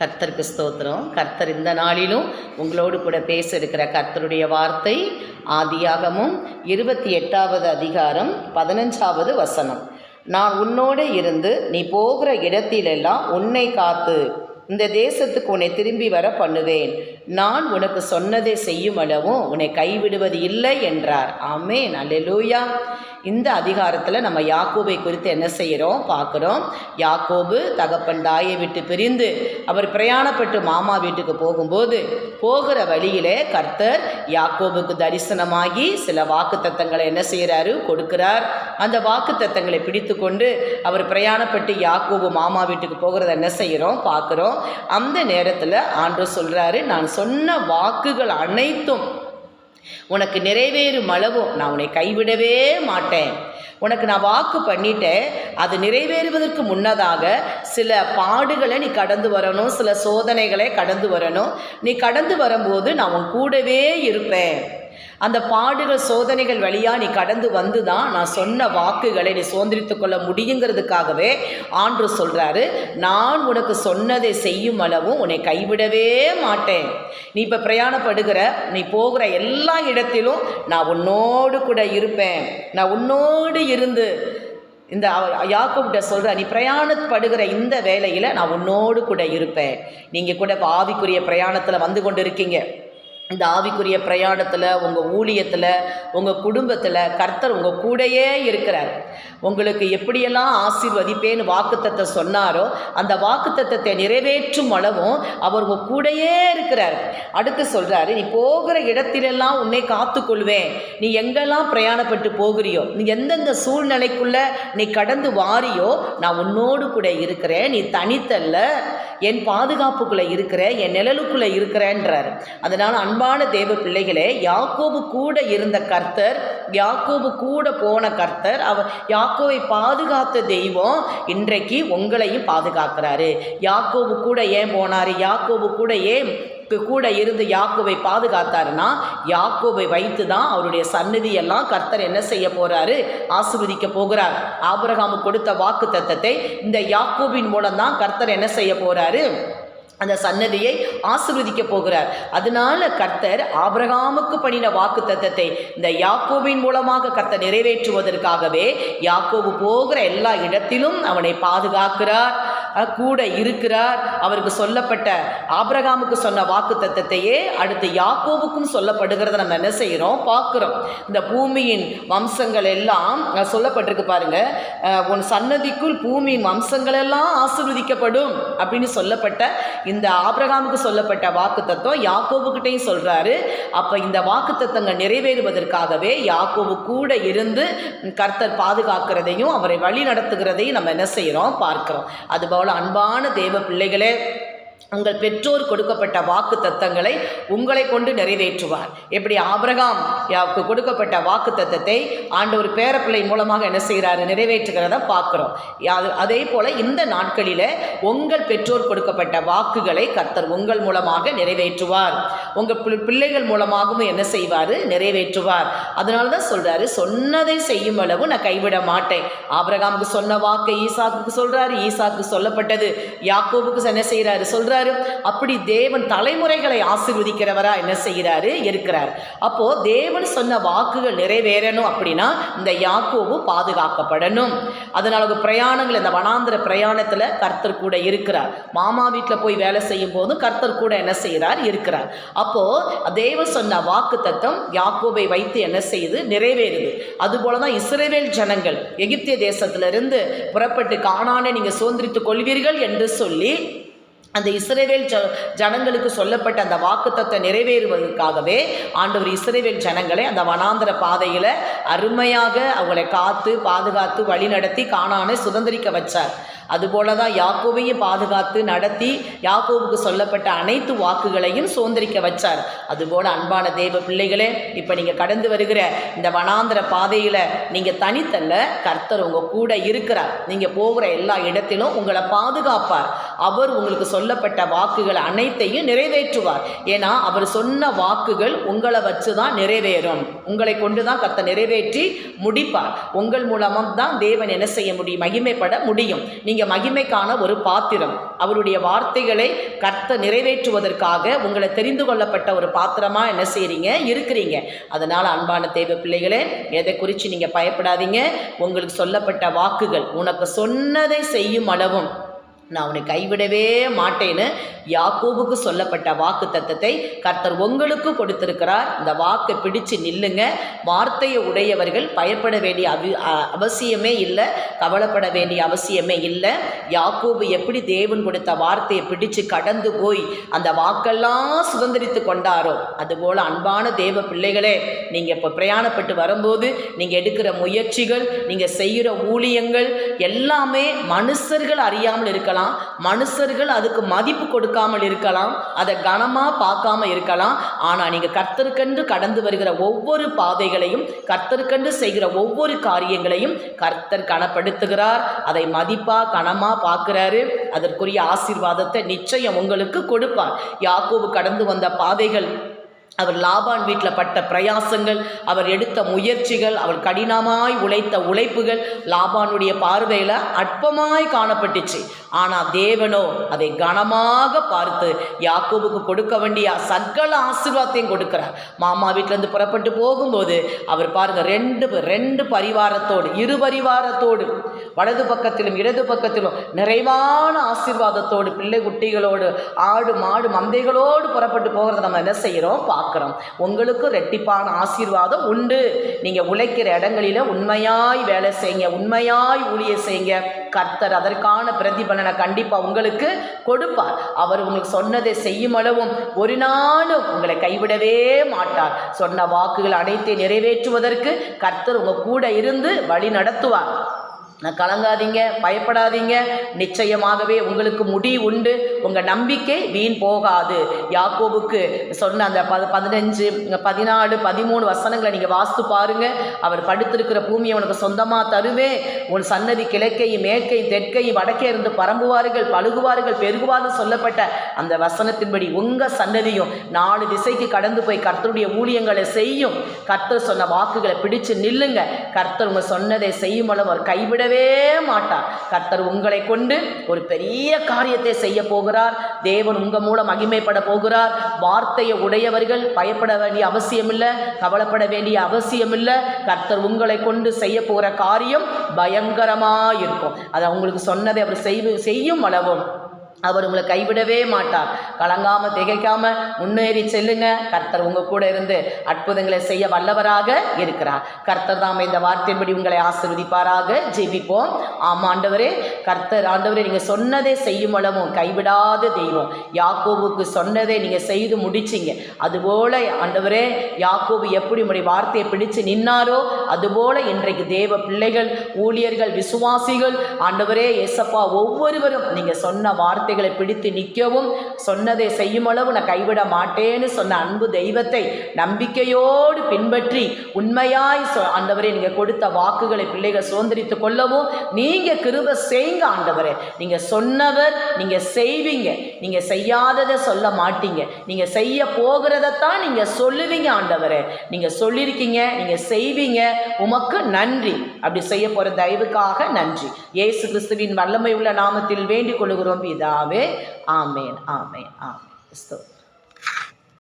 கர்த்தருக்கு ஸ்தோத்திரம். கர்த்தர் இந்த நாளிலும் உங்களோடு கூட பேச இருக்கிற கர்த்தருடைய வார்த்தை ஆதியாகமும் 28வது அதிகாரம் 15வது வசனம். நான் உன்னோடு இருந்து நீ போகிற இடத்திலெல்லாம் உன்னை காத்து இந்த தேசத்துக்கு உன்னை திரும்பி வர பண்ணுவேன். நான் உனக்கு சொன்னதை செய்யும் அளவும் உன்னை கைவிடுவது இல்லை என்றார். ஆமென், அல்லேலூயா. இந்த அதிகாரத்தில் நம்ம யாக்கோபை குறித்து என்ன செய்கிறோம் பார்க்குறோம். யாக்கோபு தகப்பன் தாயை விட்டு பிரிந்து அவர் பிரயாணப்பட்டு மாமா வீட்டுக்கு போகும்போது போகிற வழியிலே கர்த்தர் யாக்கோபுக்கு தரிசனமாகி சில வாக்குத்தத்தங்களை என்ன செய்கிறாரு கொடுக்கிறார். அந்த வாக்குத்தத்தங்களை பிடித்து கொண்டு அவர் பிரயாணப்பட்டு யாக்கோபு மாமா வீட்டுக்கு போகிறத என்ன செய்கிறோம் பார்க்குறோம். அந்த நேரத்தில் ஆண்டவர் சொல்கிறாரு, நான் சொன்ன வாக்குகள் அனைத்தும் உனக்கு நிறைவேறும் அளவும் நான் உன்னை கைவிடவே மாட்டேன். உனக்கு நான் வாக்கு பண்ணிட்டேன். அது நிறைவேறுவதற்கு முன்னதாக சில பாடுகளை நீ கடந்து வரணும், சில சோதனைகளை கடந்து வரணும். நீ கடந்து வரும்போது நான் உன் கூடவே இருப்பேன். அந்த பாடுகள் சோதனைகள் வழியாக நீ கடந்து வந்து தான் நான் சொன்ன வாக்குகளை நீ சுதந்திரித்து கொள்ள முடியுங்கிறதுக்காகவே ஆண்டவர் சொல்கிறாரு, நான் உனக்கு சொன்னதை செய்யும் அளவும் உன்னை கைவிடவே மாட்டேன். நீ இப்போ பிரயாணப்படுகிற நீ போகிற எல்லா இடத்திலும் நான் உன்னோடு கூட இருப்பேன். நான் உன்னோடு இருந்து இந்த யாக்கோபிட்ட சொல்கிற, நீ பிரயாணப்படுகிற இந்த வேலையில் நான் உன்னோடு கூட இருப்பேன். நீங்கள் கூட இப்போ ஆவிக்குரிய பிரயாணத்தில் வந்து கொண்டு இருக்கீங்க. இந்த ஆவிக்குரிய பிரயாணத்தில் உங்கள் ஊழியத்தில் உங்கள் குடும்பத்தில் கர்த்தர் உங்கள் கூடையே இருக்கிறார். உங்களுக்கு எப்படியெல்லாம் ஆசீர்வதிப்பேன்னு வாக்குத்தத்தை சொன்னாரோ அந்த வாக்குத்தத்தத்தை நிறைவேற்றும் அளவும் அவர் உங்கள் கூடையே இருக்கிறார். அடுத்து சொல்கிறாரு, நீ போகிற இடத்திலெல்லாம் உன்னை காத்துக்கொள்வேன். நீ எங்கெல்லாம் பிரயாணப்பட்டு போகிறியோ, நீ எந்தெந்த சூழ்நிலைக்குள்ளே நீ கடந்து வாரியோ நான் உன்னோடு கூட இருக்கிறேன். நீ தனித்தல்ல, என் பாதுகாப்புக்குள்ளே இருக்கிற, என் நிழலுக்குள்ளே இருக்கிறேன்றார். அதனால் அன்பான தேவ பிள்ளைகளே, யாக்கோபு கூட இருந்த கர்த்தர், யாக்கோபு கூட போன கர்த்தர், அவர் யாக்கோவை பாதுகாத்த தெய்வம் இன்றைக்கு உங்களையும் பாதுகாக்கிறாரு. யாக்கோபு கூட ஏன் போனார்? யாக்கோபு கூட ஏன் கூட இருந்து யாக்கோவை பாதுகாத்தாருன்னா, யாக்கோவை வைத்து தான் அவருடைய சந்நிதியெல்லாம் கர்த்தர் என்ன செய்ய போறாரு? ஆசீர்வதிக்க போகிறார். ஆபிரகாமுக்கு கொடுத்த வாக்கு தத்தத்தை இந்த யாக்கோபின் மூலம் தான் கர்த்தர் என்ன செய்ய போறாரு? அந்த சன்னதியை ஆசீர்வதிக்க போகிறார். அதனால கர்த்தர் ஆபிரகாமுக்கு பண்ணின வாக்கு தத்தத்தை இந்த யாக்கோபின் மூலமாக கர்த்தர் நிறைவேற்றுவதற்காகவே யாக்கோபு போகிற எல்லா இடத்திலும் அவனை பாதுகாக்கிறார், கூட இருக்கிறார். அவருக்கு சொல்லப்பட்ட ஆபிரகாமுக்கு சொன்ன வாக்கு தத்தத்தையே அடுத்து யாக்கோபுக்கும் சொல்லப்படுகிறத நம்ம என்ன செய்கிறோம் பார்க்குறோம். இந்த பூமியின் வம்சங்கள் எல்லாம் சொல்லப்பட்டிருக்கு பாருங்க, உன் சன்னதிக்குள் பூமியின் வம்சங்கள் எல்லாம் ஆசீர்வதிக்கப்படும் அப்படின்னு சொல்லப்பட்ட இந்த ஆபிரகாமுக்கு சொல்லப்பட்ட வாக்கு தத்துவம் யாக்கோபுக்கிட்டையும் சொல்றாரு. அப்ப இந்த வாக்கு தத்தங்கள் நிறைவேறுவதற்காகவே யாக்கோபு கூட இருந்து கர்த்தர் பாதுகாக்கிறதையும் அவரை வழி நடத்துகிறதையும் நம்ம என்ன செய்யறோம் பார்க்கிறோம். அதுபோல அன்பான தேவ பிள்ளைகளே, உங்கள் பெற்றோர் கொடுக்கப்பட்ட வாக்கு தத்தங்களை உங்களை கொண்டு நிறைவேற்றுவார். எப்படி ஆபிரகாம் கொடுக்கப்பட்ட வாக்கு தத்தத்தை ஆண்டவர் பேரப்பிள்ளை மூலமாக என்ன செய்கிறாரு? நிறைவேற்றுகிறத பார்க்குறோம். அதே போல் இந்த நாட்களில் உங்கள் பெற்றோர் கொடுக்கப்பட்ட வாக்குகளை கர்த்தர் உங்கள் மூலமாக நிறைவேற்றுவார். உங்கள் பிள்ளைகள் மூலமாகவும் என்ன செய்வார்? நிறைவேற்றுவார். அதனால தான் சொல்கிறாரு, சொன்னதை செய்யும் அளவு நான் கைவிட மாட்டேன். ஆபிரகாமுக்கு சொன்ன வாக்கை ஈசாக்குக்கு சொல்கிறாரு, ஈசாக்கு சொல்லப்பட்டது யாக்கோபுக்கு என்ன செய்கிறாரு? சொல்கிறாரு. அப்படி தேவன் தலைமுறைகளை ஆசீர்வதிக்கிறவரா என்ன செய்கிறாரு? இருக்கிறார். அப்போ தேவன் சொன்ன வாக்குகள் நிறைவேறணும் அப்படின்னா இந்த யாக்கோபு பாதுகாக்கப்படணும். அதனால பிரயாணங்கள், இந்த வனாந்திர பிரயாணத்தில் கர்த்தர் கூட இருக்கிறார். மாமா வீட்டில் போய் வேலை செய்யும் போதும் கர்த்தர் கூட என்ன செய்கிறார்? இருக்கிறார். அப்போ தேவன் சொன்ன வாக்கு தத்தம் யாக்கோபை வைத்து என்ன செய்யுது? நிறைவேறுது. அதுபோலதான் இஸ்ரவேல் ஜனங்கள் எகிப்திய தேசத்திலிருந்து புறப்பட்டு கானானை நீங்கள் சுதந்திரித்துக் கொள்வீர்கள் என்று சொல்லி அந்த இஸ்ரவேல் ஜனங்களுக்கு சொல்லப்பட்ட அந்த வாக்குத்தத்தை நிறைவேறுவதற்காகவே ஆண்டவர் இஸ்ரவேல் ஜனங்களை அந்த வனாந்திர பாதையில் அருமையாக அவங்களை காத்து பாதுகாத்து வழி நடத்தி கானானை சுதந்திரிக்க வச்சார். அதுபோல தான் யாக்கோபையும் பாதுகாத்து நடத்தி யாக்கோபுக்கு சொல்லப்பட்ட அனைத்து வாக்குகளையும் சுதந்திரிக்க வச்சார். அதுபோல் அன்பான தேவ பிள்ளைகளே, இப்போ நீங்கள் கடந்து வருகிற இந்த வனாந்திர பாதையில் நீங்கள் தனித்தல்ல, கர்த்தர் உங்கள் கூட இருக்கிறார். நீங்கள் போகிற எல்லா இடத்திலும் உங்களை பாதுகாப்பார். அவர் உங்களுக்கு சொல்லப்பட்ட வாக்குகள் அனைத்தையும் நிறைவேற்றுவார். ஏன்னா அவர் சொன்ன வாக்குகள் உங்களை வச்சு தான் நிறைவேறும். உங்களை கொண்டு தான் கர்த்தர் நிறைவேற்றி முடிப்பார். உங்கள் மூலமாக தான் தேவன் என்ன செய்ய முடியும்? மகிமைப்பட முடியும். நீங்கள் மகிமைக்கான ஒரு பாத்திரம். அவருடைய வார்த்தைகளை கர்த்தர் நிறைவேற்றுவதற்காக உங்களை தெரிந்து கொள்ளப்பட்ட ஒரு பாத்திரமாக என்ன செய்கிறீங்க, இருக்கிறீங்க. அதனால் அன்பான தேவ பிள்ளைகளே, எதை குறித்து நீங்கள் பயப்படாதீங்க. உங்களுக்கு சொல்லப்பட்ட வாக்குகள், உனக்கு சொன்னதை செய்யும் அளவும் நான் உன்னை கைவிடவே மாட்டேன்னு யாக்கோபுக்கு சொல்லப்பட்ட வாக்கு தத்தத்தை கர்த்தர் உங்களுக்கு கொடுத்திருக்கிறார். இந்த வாக்கை பிடிச்சு நில்லுங்க. வார்த்தையை உடையவர்கள் பயப்பட வேண்டிய அவசியமே இல்லை, கவலைப்பட வேண்டிய அவசியமே இல்லை. யாக்கோபு எப்படி தேவன் கொடுத்த வார்த்தையை பிடிச்சு கடந்து போய் அந்த வாக்கெல்லாம் சுதந்திரித்து கொண்டாரோ, அதுபோல் அன்பான தேவ பிள்ளைகளே, நீங்கள் இப்போ பிரயாணப்பட்டு வரும்போது நீங்கள் எடுக்கிற முயற்சிகள், நீங்கள் செய்கிற ஊழியங்கள் எல்லாமே மனுஷர்கள் அறியாமல் இருக்கலாம், மனுஷர்கள் அதுக்கு மதிப்பு கொடுக்காமல் இருக்கலாம், அதை கனமாக பார்க்காம இருக்கலாம். ஆனால் நீங்கள் கர்த்தருக்கென்று கடந்து வருகிற ஒவ்வொரு பாதைகளையும், கர்த்தருக்கென்று செய்கிற ஒவ்வொரு காரியங்களையும் கர்த்தர் கனப்படுத்துகிறார். அதை மதிப்பாக கனமாக பார்க்குறாரு. அதற்குரிய ஆசீர்வாதத்தை நிச்சயம் உங்களுக்கு கொடுப்பார். யாக்கோபு கடந்து வந்த பாதைகள், அவர் லாபான் வீட்டில் பட்ட பிரயாசங்கள், அவர் எடுத்த முயற்சிகள், அவர் கடினமாய் உழைத்த உழைப்புகள் லாபானுடைய பார்வையில் அற்பமாய் காணப்பட்டுச்சு. ஆனால் தேவனோ அதை கனமாக பார்த்து யாக்கோபுக்கு கொடுக்க வேண்டிய சகல ஆசீர்வாதத்தையும் கொடுக்கிறார். மாமா வீட்டிலேருந்து புறப்பட்டு போகும்போது அவர் பாருங்கள், ரெண்டு பரிவாரத்தோடு, இரு பரிவாரத்தோடு, வலது பக்கத்திலும் இடது பக்கத்திலும் நிறைவான ஆசீர்வாதத்தோடு, பிள்ளை குட்டிகளோடு, ஆடு மாடு மந்தைகளோடு புறப்பட்டு போகிறத நம்ம என்ன செய்கிறோம், பார்க்குறோம். உங்களுக்கு ரெட்டிப்பான ஆசீர்வாதம் உண்டு. நீங்கள் உழைக்கிற இடங்களில் உண்மையாய் வேலை செய்யுங்க, உண்மையாய் ஊழியம் செய்யுங்க. கர்த்தர் அதற்கான பிரதிபலனை கண்டிப்பாக உங்களுக்கு கொடுப்பார். அவர் உங்களுக்கு சொன்னதை செய்யும் அளவும் ஒரு நாளும் உங்களை கைவிடவே மாட்டார். சொன்ன வாக்குகள் அனைத்தையும் நிறைவேற்றுவதற்கு கர்த்தர் உங்கள் கூட இருந்து வழி நடத்துவார். கலங்காதீங்க, பயப்படாதீங்க. நிச்சயமாகவே உங்களுக்கு முடிவு உண்டு. உங்கள் நம்பிக்கை வீண் போகாது. யாக்கோபுக்கு சொன்ன அந்த 15, 14, 13 வசனங்களை நீங்கள் வாசித்து பாருங்க. அவர் படுத்திருக்கிற பூமியை உனக்கு சொந்தமாக தருவேன், உன் சன்னதி கிழக்கையும் மேற்கையும் தெற்கையும் வடக்கே இருந்து பரம்புவார்கள், பழுகுவார்கள், பெருகுவார்கள் சொல்லப்பட்ட அந்த வசனத்தின்படி உங்கள் சன்னதியும் 4 திசைக்கு கடந்து போய் கர்த்தருடைய ஊழியங்களை செய்யும். கர்த்தர் சொன்ன வாக்குகளை பிடிச்சு நில்லுங்க. கர்த்தர் உங்கள் சொன்னதை செய்யும் அளவு அவர் கைவிட மாட்டார். கர்த்தர் உங்களை கொண்டு ஒரு பெரிய காரியத்தை செய்ய போகிறார். தேவன் உங்க மூலம் மகிமைப்பட போகிறார். வார்த்தையை உடையவர்கள் பயப்பட வேண்டிய அவசியம் இல்லை, கவலைப்பட வேண்டிய அவசியம் இல்லை. கர்த்தர் உங்களை கொண்டு செய்ய போகிற காரியம் பயங்கரமாக இருக்கும். அதை உங்களுக்கு சொன்னதை அவர் செய்யும் அளவும் அவர் உங்களை கைவிடவே மாட்டார். கலங்காமல் திகைக்காமல் முன்னேறி செல்லுங்க. கர்த்தர் உங்கள் கூட இருந்து அற்புதங்களை செய்ய வல்லவராக இருக்கிறார். கர்த்தர் தாம் இந்த வார்த்தையின்படி உங்களை ஆசீர்வதிப்பாராக. ஜெபிப்போம். ஆமாம் ஆண்டவரே, கர்த்தர் ஆண்டவரே, நீங்கள் சொன்னதை செய்யும் அளவும் கைவிடாத தெய்வம். யாக்கோபுக்கு சொன்னதை நீங்கள் செய்து முடிச்சிங்க. அதுபோல் ஆண்டவரே, யாக்கோபு எப்படி உங்களுடைய வார்த்தையை பிடிச்சு நின்னாரோ அதுபோல் இன்றைக்கு தேவ பிள்ளைகள், ஊழியர்கள், விசுவாசிகள் ஆண்டவரே ஏசப்பா ஒவ்வொருவரும் நீங்கள் சொன்ன வார்த்தை பிடித்து நிற்கவும், சொன்னதை செய்யும் அளவு நான் கைவிட மாட்டேன்னு சொன்ன அன்பு தெய்வத்தை நம்பிக்கையோடு பின்பற்றி உண்மையாய் ஆண்டவரே நீங்கள் கொடுத்த வாக்குகளை பிள்ளைகள் சுதந்திரித்துக் கொள்ளவும் நீங்க கிருபை செய்யுங்க ஆண்டவரே. நீங்க சொன்னவர், நீங்க செய்வீங்க. நீங்க செய்யாததை சொல்ல மாட்டீங்க. நீங்க செய்ய போகிறதான் நீங்க சொல்லுவீங்க ஆண்டவரே. நீங்க சொல்லியிருக்கீங்க, நீங்க செய்வீங்க. உமக்கு நன்றி. அப்படி செய்ய போற தயவுக்காக நன்றி. இயேசு கிறிஸ்துவின் வல்லமை உள்ள நாமத்தில் வேண்டிக் கொள்கிறோம் பிதாவே. ஆமேன், ஆமேன், ஆமேன்.